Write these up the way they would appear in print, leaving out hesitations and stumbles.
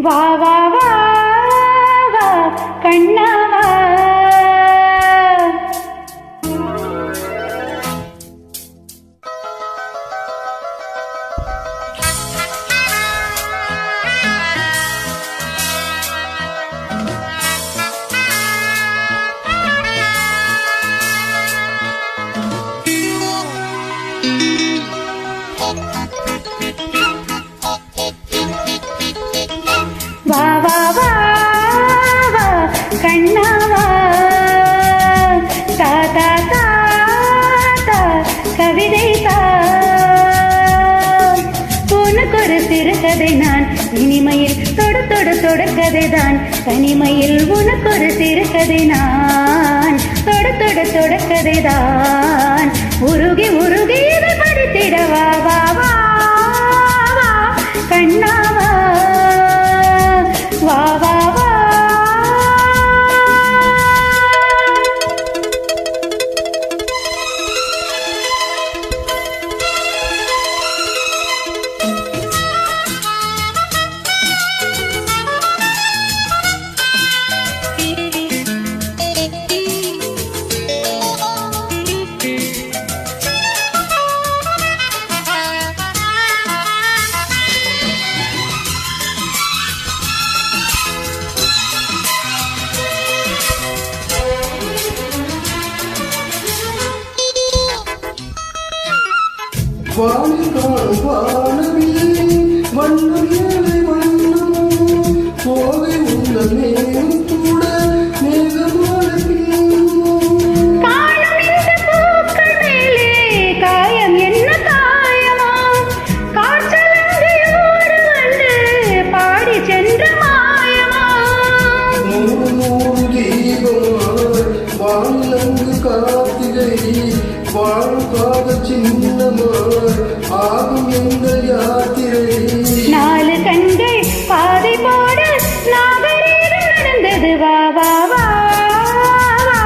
வா வா வா வா கண்ணா வா. வா வா வா வா கண்ணா வா. தா தா தா தா கவிதை தா. உனக்கு ஒரு சிறுகதை நான் இனிமையில் தொடு தொடு தொடர்கதை தான். தனிமையில் உனக்கு ஒரு சிறுகதை நான் தொடு தொடு தொடர்கதை தான். உருகி உருகி இதை படித்திட வா வா வா வா கண்ணா வா. வா வா வா. வானில் காணும் வானவில்லை வண்ணம் ஏழை வண்ணம் போகை உள்ள மேலும் கூட மேகமான காணும் இந்த பூக்கள் மேலே காயம் என்ன காயமா? காற்றலங்கு ஊரு வந்து பாடி சென்ற மாயமா? நூறு நூறு தீபமாய் வானிலங்கு காத்திரை வாழ்காத சின்னமாய் ஆகும் எந்த யாத்திரை. நாலு கண்கள் பாதை போட நாகரீகம் நடந்தது. வா வா வா வா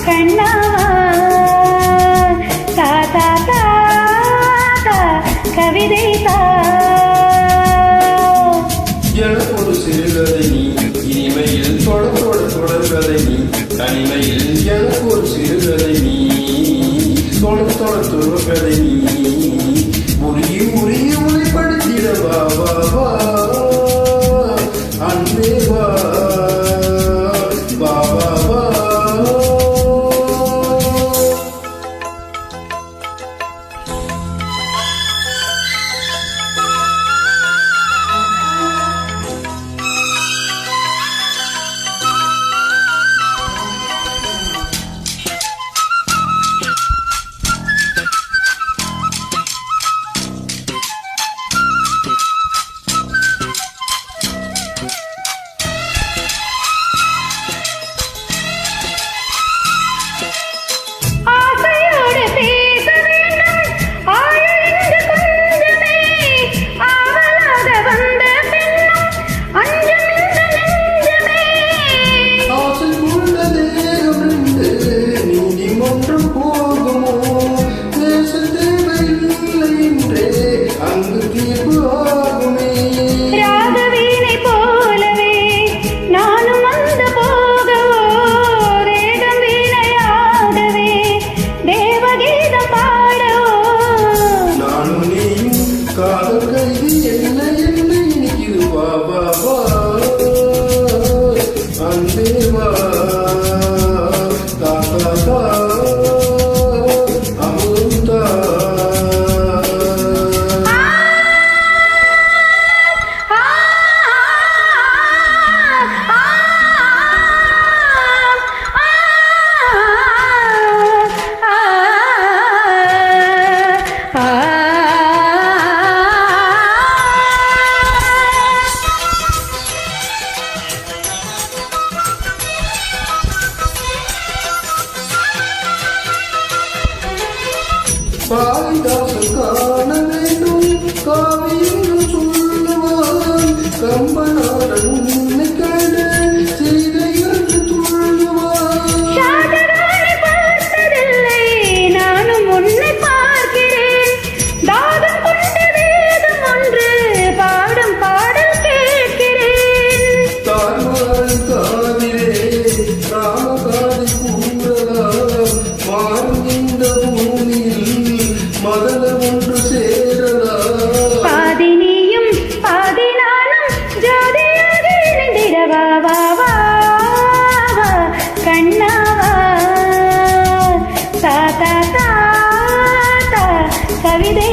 கண்ணா வா. தா தா தா தா கவிதை தா. எனக்கு ஒரு சிறுகதை நீ இனிமையில் தொடர்கதை நீ. தனிமையில் எனக்கு ஒரு சிறுகதை நீ தொடர்கதை நீ. உருகி உருகி உரைப்படுத்திட வா வா வா அன்பே வா வா வா வா. பாரிதாசன் காண வேண்டும் காவியம் சொல்லுவான் கம்பனாரன் உன்னை காண செய்தை என்று துள்ளுவான். ஷாஜகானை பார்த்ததில்லை நானும் உன்னை பார்க்கிறேன். தாகம் கொண்ட வேதம் ஒன்று பாடும் பாடல் கேட்கிறேன். தா, தா, கவிதை